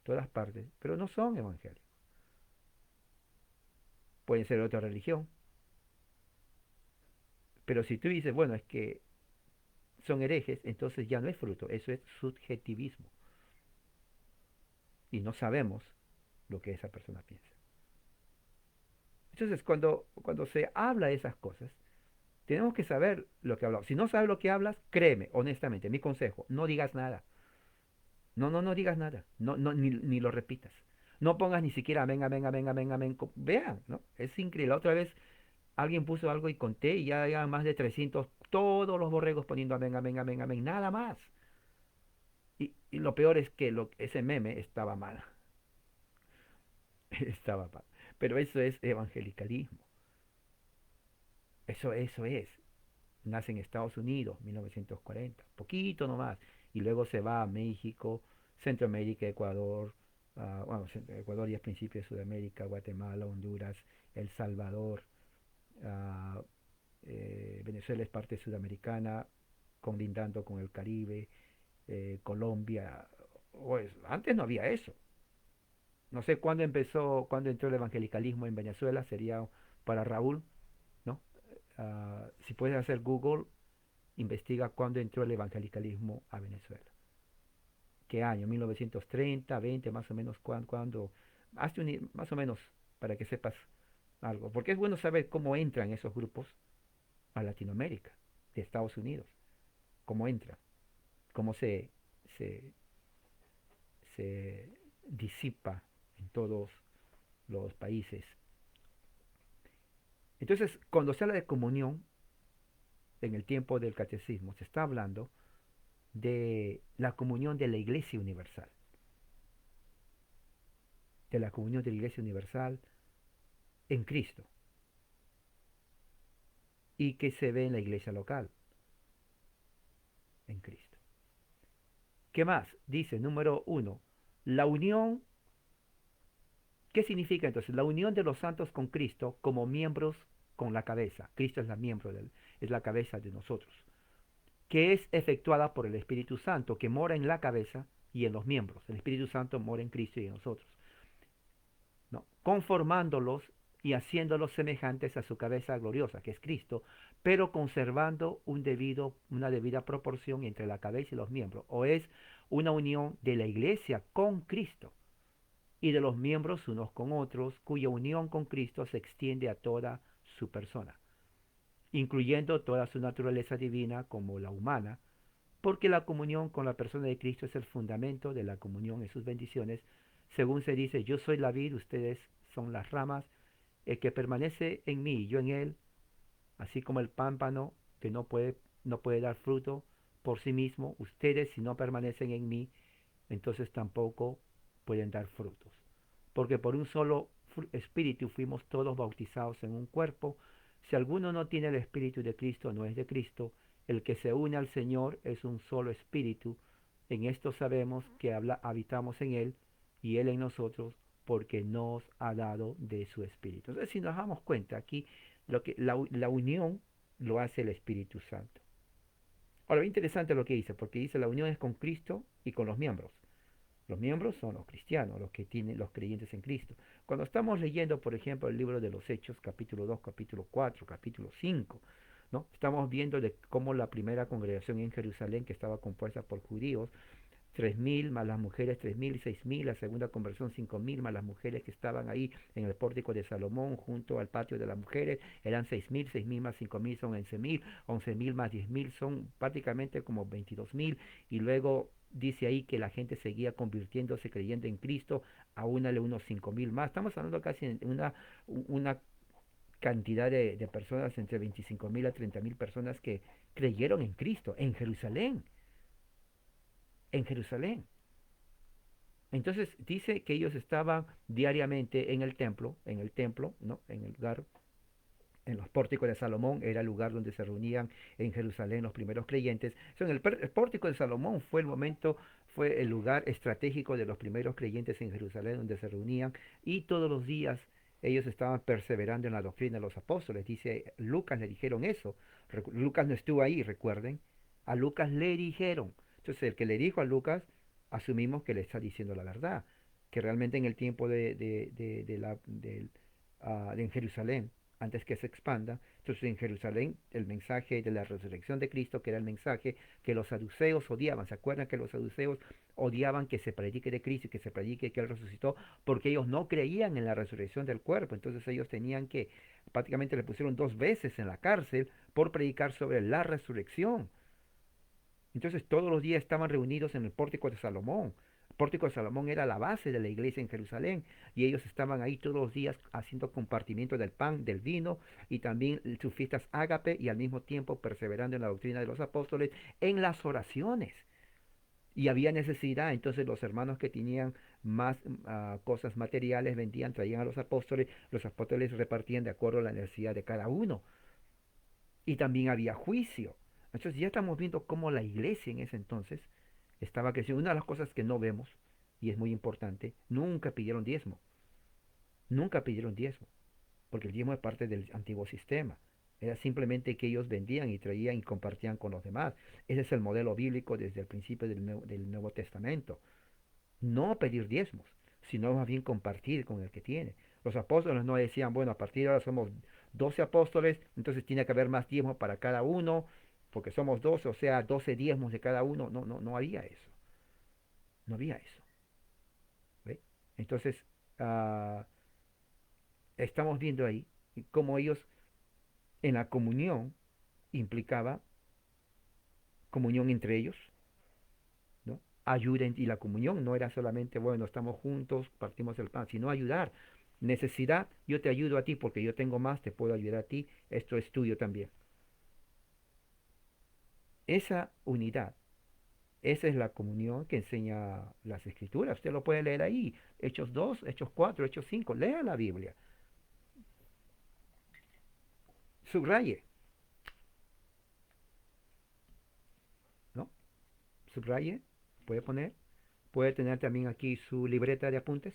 todas partes, pero no son evangélicos. Pueden ser de otra religión. Pero si tú dices, bueno, es que son herejes, entonces ya no es fruto, eso es subjetivismo. Y no sabemos lo que esa persona piensa. Entonces, cuando se habla de esas cosas, tenemos que saber lo que hablamos. Si no sabes lo que hablas, créeme, honestamente, mi consejo, no digas nada. No, no, no digas nada. No, no, ni lo repitas. No pongas ni siquiera venga, venga, venga, venga, venga. Vean, ¿no? Es increíble. La otra vez alguien puso algo y conté y ya había más de 300 todos los borregos poniendo venga, venga, venga, venga, nada más. Y lo peor es que ese meme estaba mal. Estaba mal. Pero eso es evangelicalismo. Eso es. Nace en Estados Unidos, 1940, poquito nomás, y luego se va a México, Centroamérica, Ecuador, bueno, Ecuador ya es principio de Sudamérica, Guatemala, Honduras, El Salvador, ah, Venezuela es parte sudamericana, colindando con el Caribe, Colombia, pues, antes no había eso. No sé cuándo empezó, cuándo entró el evangelicalismo en Venezuela, sería para Raúl, ¿no? Si puedes hacer Google, investiga cuándo entró el evangelicalismo a Venezuela. ¿Qué año? 1930, 20, más o menos, cuándo. Hazte más o menos para que sepas algo. Porque es bueno saber cómo entran esos grupos a Latinoamérica, de Estados Unidos. Cómo entran, cómo se, se disipa en todos los países. Entonces, cuando se habla de comunión, en el tiempo del catecismo, se está hablando de la comunión de la Iglesia Universal. De la comunión de la Iglesia Universal en Cristo y que se ve en la iglesia local, en Cristo. ¿Qué más? Dice, número uno, la unión, ¿qué significa entonces? La unión de los santos con Cristo como miembros con la cabeza. Cristo es es la cabeza de nosotros, que es efectuada por el Espíritu Santo, que mora en la cabeza y en los miembros. El Espíritu Santo mora en Cristo y en nosotros, ¿no? Conformándolos y haciéndolos semejantes a su cabeza gloriosa, que es Cristo, pero conservando una debida proporción entre la cabeza y los miembros, o es una unión de la iglesia con Cristo y de los miembros unos con otros, cuya unión con Cristo se extiende a toda su persona, incluyendo toda su naturaleza divina como la humana, porque la comunión con la persona de Cristo es el fundamento de la comunión en sus bendiciones, según se dice, yo soy la vid, ustedes son las ramas, el que permanece en mí y yo en él, así como el pámpano que no puede dar fruto por sí mismo, ustedes si no permanecen en mí, entonces tampoco pueden dar frutos. Porque por un solo espíritu fuimos todos bautizados en un cuerpo. Si alguno no tiene el espíritu de Cristo, no es de Cristo. El que se une al Señor es un solo espíritu. En esto sabemos que habitamos en Él y Él en nosotros, porque nos ha dado de su espíritu. Entonces, si nos damos cuenta aquí, la unión lo hace el Espíritu Santo. Ahora, interesante lo que dice, porque dice la unión es con Cristo y con los miembros. Los miembros son los cristianos, los que tienen los creyentes en Cristo. Cuando estamos leyendo, por ejemplo, el libro de los Hechos, capítulo 2, capítulo 4, capítulo 5, ¿no? Estamos viendo de cómo la primera congregación en Jerusalén, que estaba compuesta por judíos, 3.000 más las mujeres 3.000, 6.000, la segunda conversión 5.000 más las mujeres que estaban ahí en el pórtico de Salomón junto al patio de las mujeres, eran 6.000, 6.000 más 5.000 son 11.000, 11.000 más 10.000 son prácticamente como 22.000 y luego dice ahí que la gente seguía convirtiéndose, creyendo en Cristo, a unos 5.000 más. Estamos hablando casi de una cantidad de personas, entre 25.000 a 30.000 personas que creyeron en Cristo, en Jerusalén, en Jerusalén. Entonces dice que ellos estaban diariamente en el templo, ¿no? En el lugar, en los pórticos de Salomón, era el lugar donde se reunían en Jerusalén los primeros creyentes. So, el pórtico de Salomón fue el momento, fue el lugar estratégico de los primeros creyentes en Jerusalén donde se reunían y todos los días ellos estaban perseverando en la doctrina de los apóstoles. Dice, Lucas le dijeron eso. Lucas no estuvo ahí, recuerden. A Lucas le dijeron. Entonces el que le dijo a Lucas, asumimos que le está diciendo la verdad, que realmente en el tiempo en Jerusalén, antes que se expanda. Entonces en Jerusalén el mensaje de la resurrección de Cristo, que era el mensaje que los saduceos odiaban. ¿Se acuerdan que los saduceos odiaban que se predique de Cristo y que se predique que Él resucitó? Porque ellos no creían en la resurrección del cuerpo. Entonces ellos tenían que, prácticamente le pusieron 2 veces en la cárcel por predicar sobre la resurrección. Entonces todos los días estaban reunidos en el pórtico de Salomón. El pórtico de Salomón era la base de la iglesia en Jerusalén y ellos estaban ahí todos los días haciendo compartimiento del pan, del vino y también sus fiestas ágape y al mismo tiempo perseverando en la doctrina de los apóstoles en las oraciones. Y había necesidad, entonces los hermanos que tenían más cosas materiales vendían, traían a los apóstoles repartían de acuerdo a la necesidad de cada uno. Y también había juicio. Entonces ya estamos viendo cómo la iglesia en ese entonces estaba creciendo. Una de las cosas que no vemos, y es muy importante, nunca pidieron diezmo. Nunca pidieron diezmo, porque el diezmo es parte del antiguo sistema. Era simplemente que ellos vendían y traían y compartían con los demás. Ese es el modelo bíblico desde el principio del Nuevo Testamento. No pedir diezmos, sino más bien compartir con el que tiene. Los apóstoles no decían, bueno, a partir de ahora somos 12 apóstoles, entonces tiene que haber más diezmos para cada uno, porque somos 12, o sea, 12 diezmos de cada uno. No, no, no había eso. No había eso. ¿Ve? Entonces, ah, estamos viendo ahí cómo ellos en la comunión implicaba comunión entre ellos, ¿no? Ayuda y la comunión no era solamente, bueno, estamos juntos, partimos el pan, sino ayudar. Necesidad, yo te ayudo a ti porque yo tengo más, te puedo ayudar a ti, esto es tuyo también. Esa unidad, esa es la comunión que enseña las escrituras. Usted lo puede leer ahí, Hechos 2, Hechos 4, Hechos 5, lea la Biblia, subraye, ¿no? Subraye, puede poner, puede tener también aquí su libreta de apuntes.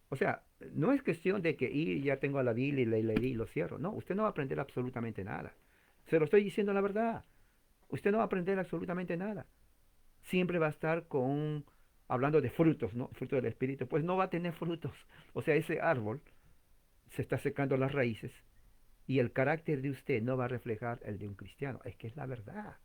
O sea, no es cuestión de que ya tengo la Biblia y la leí y lo cierro. No, usted no va a aprender absolutamente nada. Se lo estoy diciendo la verdad. Usted no va a aprender absolutamente nada. Siempre va a estar hablando de frutos, ¿no? Fruto del Espíritu. Pues no va a tener frutos. O sea, ese árbol se está secando las raíces y el carácter de usted no va a reflejar el de un cristiano. Es que es la verdad.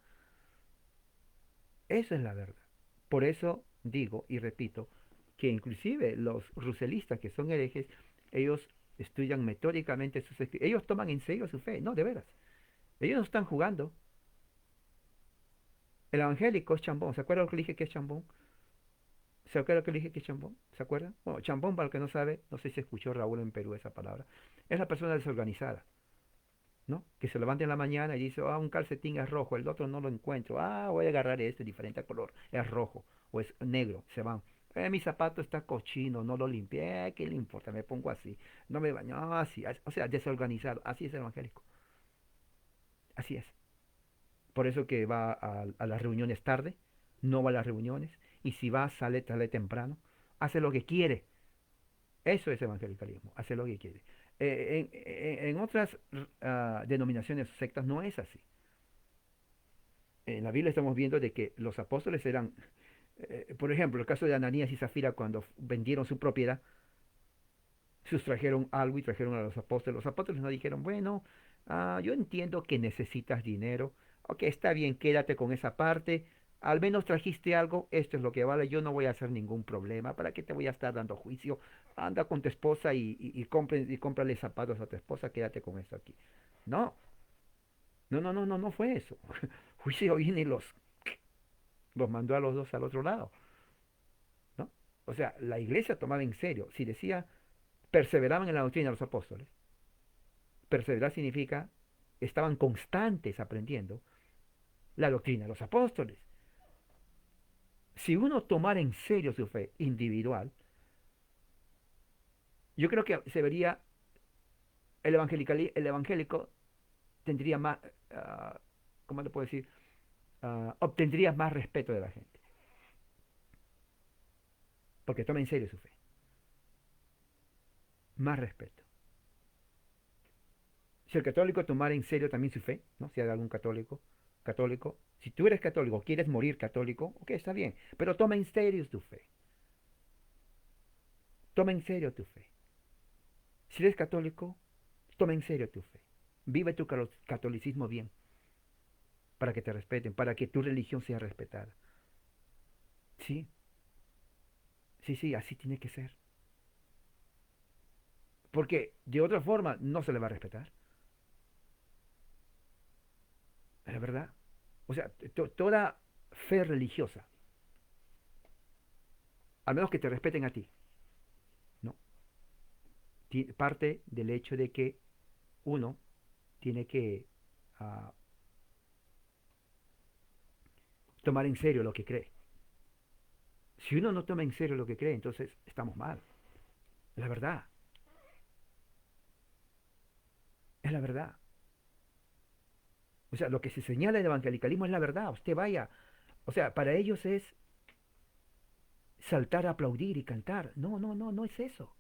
Eso es la verdad. Por eso digo y repito que inclusive los ruselistas que son herejes, ellos estudian metódicamente sus escritos. Ellos toman en serio su fe, no, de veras. Ellos no están jugando. El evangélico es chambón. ¿Se acuerdan lo que le dije que es chambón? ¿Se acuerdan lo que le dije que es chambón? ¿Se acuerdan? Bueno, chambón, para el que no sabe, no sé si escuchó Raúl en Perú esa palabra, es la persona desorganizada, ¿no? Que se levanta en la mañana y dice, ah, un calcetín es rojo, el otro no lo encuentro, ah, voy a agarrar este diferente color, es rojo o es negro, se van. Mi zapato está cochino, no lo limpié, ¿qué le importa? Me pongo así, no me baño, así, o sea, desorganizado, así es el evangélico, así es. Por eso que va a las reuniones tarde, no va a las reuniones, y si va, sale temprano, hace lo que quiere. Eso es evangelicalismo, hace lo que quiere. En otras denominaciones o sectas no es así. En la Biblia estamos viendo de que los apóstoles eran, por ejemplo, el caso de Ananías y Zafira cuando vendieron su propiedad, sustrajeron algo y trajeron a los apóstoles. Los apóstoles no dijeron, bueno, yo entiendo que necesitas dinero, ok, está bien, quédate con esa parte, al menos trajiste algo, esto es lo que vale, yo no voy a hacer ningún problema, ¿para qué te voy a estar dando juicio? Anda con tu esposa y cómprale zapatos a tu esposa, quédate con esto aquí. No, no fue eso. Juicio viene y los mandó a los dos al otro lado, ¿no? O sea, la iglesia tomaba en serio, si decía, perseveraban en la doctrina de los apóstoles, perseverar significa, estaban constantes aprendiendo la doctrina de los apóstoles. Si uno tomara en serio su fe individual, yo creo que se vería, el evangélico tendría más, ¿cómo le puedo decir? Obtendría más respeto de la gente, porque toma en serio su fe, más respeto. Si el católico tomara en serio también su fe, ¿no? Si hay algún católico, si tú eres católico, quieres morir católico, ok, está bien, pero toma en serio tu fe, toma en serio tu fe. Si eres católico, toma en serio tu fe, vive tu catolicismo bien, para que te respeten, para que tu religión sea respetada. Sí, sí, así tiene que ser. Porque de otra forma no se le va a respetar. Es la verdad. O sea, toda fe religiosa, al menos que te respeten a ti, ¿no? Parte del hecho de que uno tiene que uh, tomar en serio lo que cree. Si uno no toma en serio lo que cree, entonces estamos mal. Es la verdad. Es la verdad. O sea, lo que se señala en el evangelicalismo es la verdad. Usted vaya. O sea, para ellos es saltar, aplaudir y cantar. No es eso.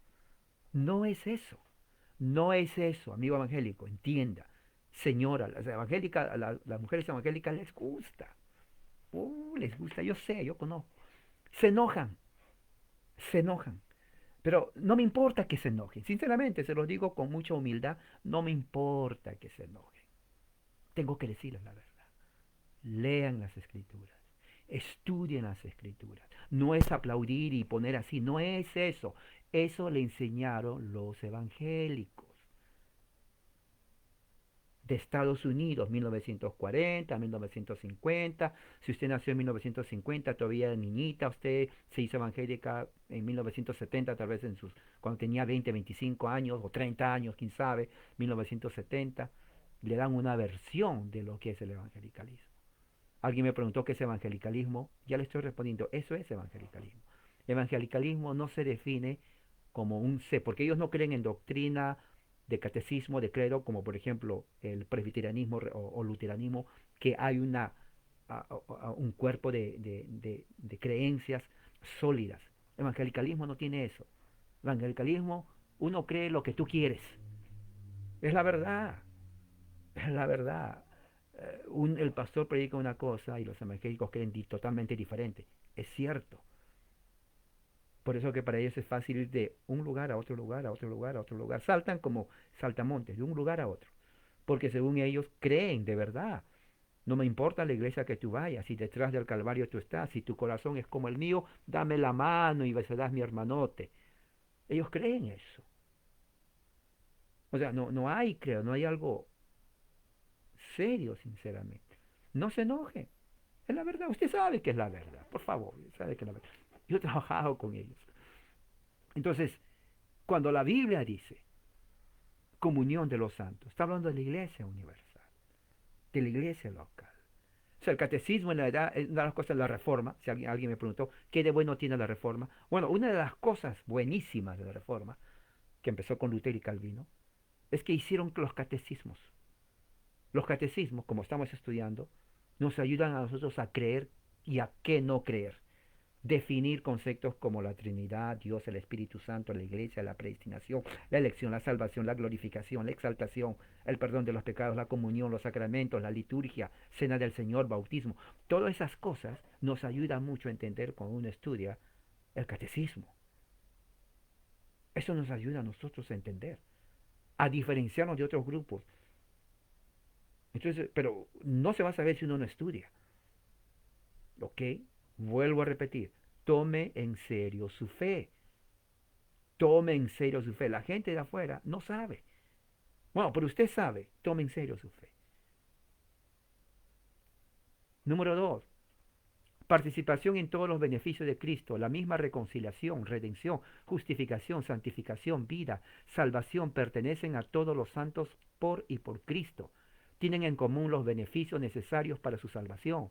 No es eso. No es eso, amigo evangélico, entienda. Señora, las mujeres evangélicas les gusta. Les gusta, yo sé, yo conozco. Se enojan, se enojan. Pero no me importa que se enojen. Sinceramente, se los digo con mucha humildad, no me importa que se enojen. Tengo que decirles la verdad. Lean las escrituras. Estudien las escrituras. No es aplaudir y poner así, no es eso. Eso le enseñaron los evangélicos de Estados Unidos, 1940, 1950. Si usted nació en 1950, todavía era niñita, usted se hizo evangélica en 1970, tal vez cuando tenía 20, 25 años o 30 años, quién sabe, 1970. Le dan una versión de lo que es el evangelicalismo. Alguien me preguntó qué es evangelicalismo, ya le estoy respondiendo, eso es evangelicalismo. Evangelicalismo no se define como un sé, porque ellos no creen en doctrina de catecismo, de credo, como por ejemplo el presbiterianismo o luteranismo, que hay un cuerpo de creencias sólidas. Evangelicalismo no tiene eso. Evangelicalismo, uno cree lo que tú quieres. Es la verdad, es la verdad. El pastor predica una cosa y los evangélicos creen totalmente diferente. Es cierto. Por eso que para ellos es fácil ir de un lugar a otro lugar, a otro lugar, a otro lugar. Saltan como saltamontes, de un lugar a otro. Porque según ellos creen de verdad. No me importa la iglesia que tú vayas, si detrás del Calvario tú estás, si tu corazón es como el mío, dame la mano y besarás mi hermanote. Ellos creen eso. O sea, no hay, creo, no hay algo serio, sinceramente. No se enoje. Es la verdad. Usted sabe que es la verdad. Por favor, sabe que es la verdad. Yo he trabajado con ellos. Entonces, cuando la Biblia dice comunión de los santos, está hablando de la iglesia universal, de la iglesia local. O sea, el catecismo en la edad, es una de las cosas de la reforma, si alguien me preguntó, ¿qué de bueno tiene la reforma? Bueno, una de las cosas buenísimas de la reforma, que empezó con Lutero y Calvino, es que hicieron los catecismos. Los catecismos, como estamos estudiando, nos ayudan a nosotros a creer y a qué no creer. Definir conceptos como la Trinidad, Dios, el Espíritu Santo, la Iglesia, la predestinación, la elección, la salvación, la glorificación, la exaltación, el perdón de los pecados, la comunión, los sacramentos, la liturgia, cena del Señor, bautismo. Todas esas cosas nos ayudan mucho a entender cuando uno estudia el catecismo. Eso nos ayuda a nosotros a entender, a diferenciarnos de otros grupos. Entonces, pero no se va a saber si uno no estudia. ¿Ok? Vuelvo a repetir, tome en serio su fe. Tome en serio su fe. La gente de afuera no sabe. Bueno, pero usted sabe, tome en serio su fe. Número dos, participación en todos los beneficios de Cristo, la misma reconciliación, redención, justificación, santificación, vida, salvación, pertenecen a todos los santos por y por Cristo. Tienen en común los beneficios necesarios para su salvación.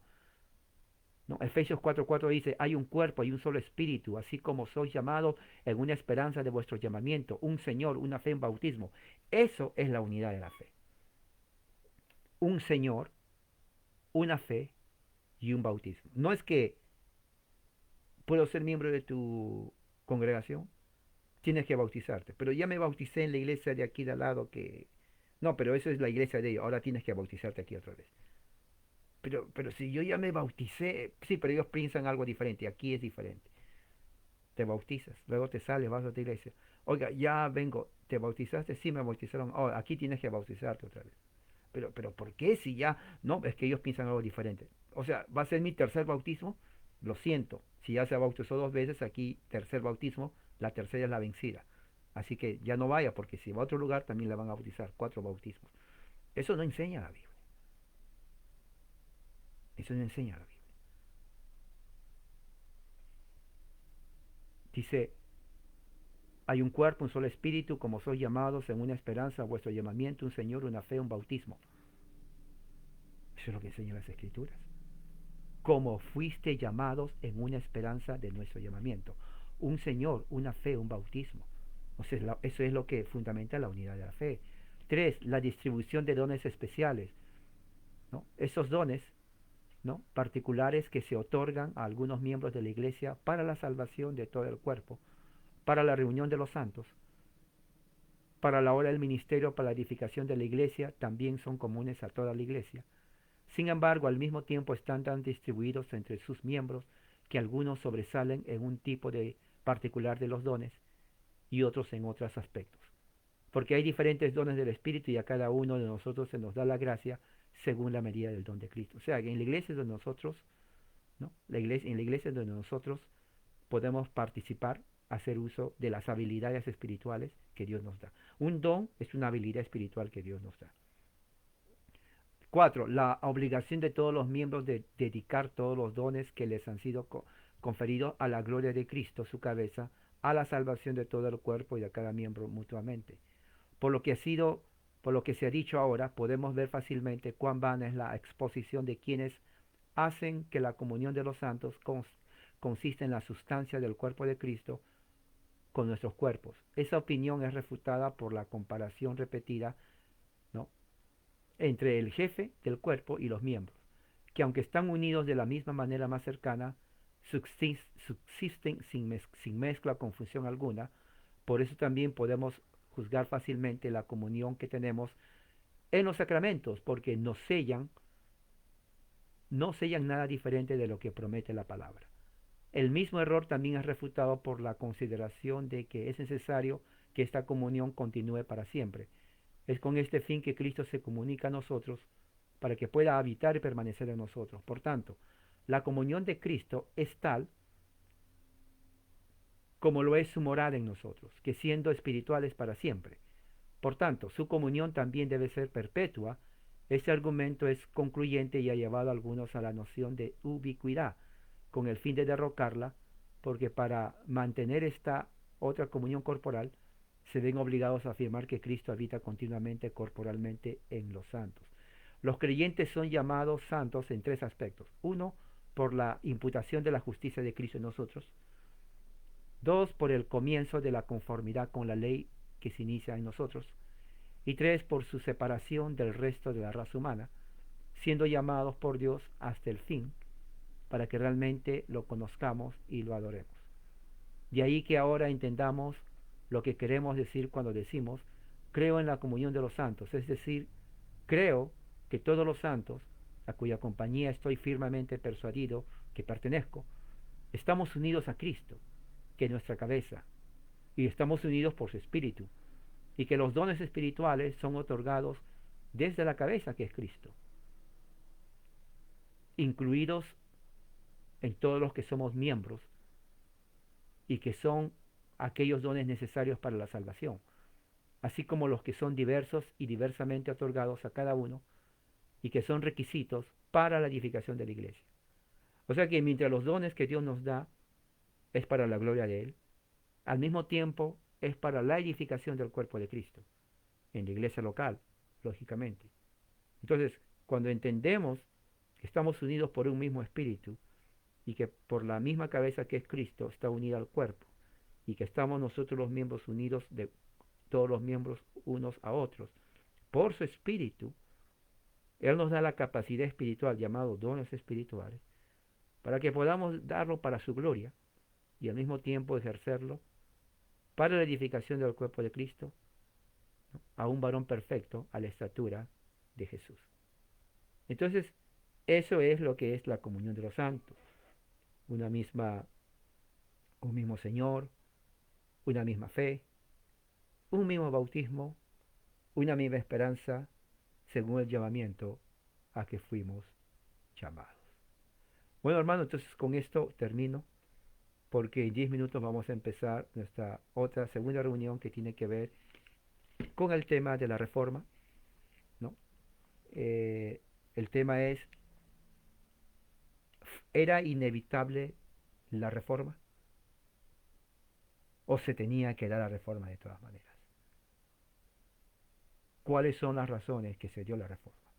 ¿No? Efesios 4:4 dice, hay un cuerpo y un solo espíritu, así como sois llamados en una esperanza de vuestro llamamiento, un Señor, una fe, un bautismo. Eso es la unidad de la fe. Un Señor, una fe y un bautismo. No es que puedo ser miembro de tu congregación, tienes que bautizarte. Pero ya me bauticé en la iglesia de aquí de al lado que... No, pero eso es la iglesia de ellos, ahora tienes que bautizarte aquí otra vez. Pero si yo ya me bauticé, sí, pero ellos piensan algo diferente, aquí es diferente. Te bautizas, luego te sales, vas a otra iglesia. Oiga, ya vengo, ¿te bautizaste? Sí, me bautizaron. Oh, aquí tienes que bautizarte otra vez. Pero ¿por qué si ya? No, es que ellos piensan algo diferente. O sea, va a ser mi tercer bautismo, lo siento. Si ya se bautizó dos veces, aquí tercer bautismo, la tercera es la vencida. Así que ya no vaya, porque si va a otro lugar también la van a bautizar, cuatro bautismos. Eso no enseña la Biblia. Eso no enseña la Biblia. Dice, hay un cuerpo, un solo espíritu, como sois llamados en una esperanza, vuestro llamamiento, un Señor, una fe, un bautismo. Eso es lo que enseñan las Escrituras. Como fuiste llamados en una esperanza de nuestro llamamiento. Un Señor, una fe, un bautismo. O sea, eso es lo que fundamenta la unidad de la fe. Tres, la distribución de dones especiales, ¿no? Esos dones, ¿no?, particulares que se otorgan a algunos miembros de la iglesia para la salvación de todo el cuerpo, para la reunión de los santos, para la obra del ministerio, para la edificación de la iglesia, también son comunes a toda la iglesia. Sin embargo, al mismo tiempo están tan distribuidos entre sus miembros que algunos sobresalen en un tipo de particular de los dones y otros en otros aspectos. Porque hay diferentes dones del Espíritu y a cada uno de nosotros se nos da la gracia según la medida del don de Cristo. O sea, que en la iglesia donde nosotros, ¿no?, en la iglesia donde nosotros podemos participar, hacer uso de las habilidades espirituales que Dios nos da. Un don es una habilidad espiritual que Dios nos da. Cuatro, la obligación de todos los miembros de dedicar todos los dones que les han sido conferidos a la gloria de Cristo, su cabeza, a la salvación de todo el cuerpo y de cada miembro mutuamente. Por lo que ha sido, por lo que se ha dicho ahora, podemos ver fácilmente cuán vana es la exposición de quienes hacen que la comunión de los santos consiste en la sustancia del cuerpo de Cristo con nuestros cuerpos. Esa opinión es refutada por la comparación repetida, ¿no?, entre el jefe del cuerpo y los miembros, que aunque están unidos de la misma manera más cercana, subsisten sin mezcla o confusión alguna. Por eso también podemos juzgar fácilmente la comunión que tenemos en los sacramentos, porque no sellan nada diferente de lo que promete la palabra. El mismo error también es refutado por la consideración de que es necesario que esta comunión continúe para siempre. Es con este fin que Cristo se comunica a nosotros para que pueda habitar y permanecer en nosotros. Por tanto, la comunión de Cristo es tal como lo es su morada en nosotros, que siendo espirituales para siempre. Por tanto, su comunión también debe ser perpetua. Este argumento es concluyente y ha llevado a algunos a la noción de ubicuidad, con el fin de derrocarla, porque para mantener esta otra comunión corporal, se ven obligados a afirmar que Cristo habita continuamente corporalmente en los santos. Los creyentes son llamados santos en tres aspectos. Uno, por la imputación de la justicia de Cristo en nosotros. Dos, por el comienzo de la conformidad con la ley que se inicia en nosotros. Y tres, por su separación del resto de la raza humana, siendo llamados por Dios hasta el fin, para que realmente lo conozcamos y lo adoremos. De ahí que ahora entendamos lo que queremos decir cuando decimos, creo en la comunión de los santos, es decir, creo que todos los santos, a cuya compañía estoy firmemente persuadido que pertenezco, estamos unidos a Cristo, que es nuestra cabeza, y estamos unidos por su Espíritu, y que los dones espirituales son otorgados desde la cabeza que es Cristo, incluidos en todos los que somos miembros y que son aquellos dones necesarios para la salvación, así como los que son diversos y diversamente otorgados a cada uno y que son requisitos para la edificación de la iglesia. O sea que mientras los dones que Dios nos da es para la gloria de Él, al mismo tiempo es para la edificación del cuerpo de Cristo, en la iglesia local, lógicamente. Entonces, cuando entendemos que estamos unidos por un mismo espíritu y que por la misma cabeza que es Cristo está unida al cuerpo y que estamos nosotros los miembros unidos de todos los miembros unos a otros por su espíritu, Él nos da la capacidad espiritual llamado dones espirituales para que podamos darlo para su gloria y al mismo tiempo ejercerlo para la edificación del cuerpo de Cristo, ¿no?, a un varón perfecto a la estatura de Jesús. Entonces, eso es lo que es la comunión de los santos, una misma, un mismo Señor, una misma fe, un mismo bautismo, una misma esperanza, según el llamamiento a que fuimos llamados. Bueno, hermano, entonces con esto termino, porque en 10 minutos vamos a empezar nuestra otra segunda reunión que tiene que ver con el tema de la reforma, ¿no? El tema es, ¿era inevitable la reforma o se tenía que dar la reforma de todas maneras? ¿Cuáles son las razones que se dio la reforma?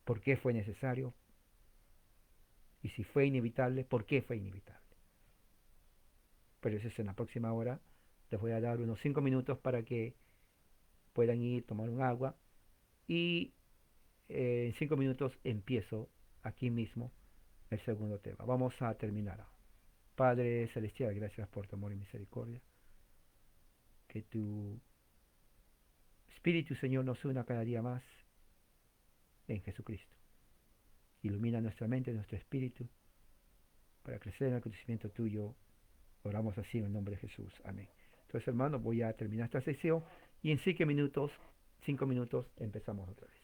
¿Por qué fue necesario? Y si fue inevitable, ¿por qué fue inevitable? Pero eso es en la próxima hora. Les voy a dar unos 5 minutos para que puedan ir, tomar un agua y en 5 minutos empiezo aquí mismo el segundo tema. Vamos a terminar. Padre Celestial, gracias por tu amor y misericordia. Que tu Espíritu, Señor, nos una cada día más en Jesucristo. Ilumina nuestra mente, nuestro espíritu, para crecer en el conocimiento tuyo. Oramos así en el nombre de Jesús. Amén. Entonces, hermanos, voy a terminar esta sesión y en 5 minutos empezamos otra vez.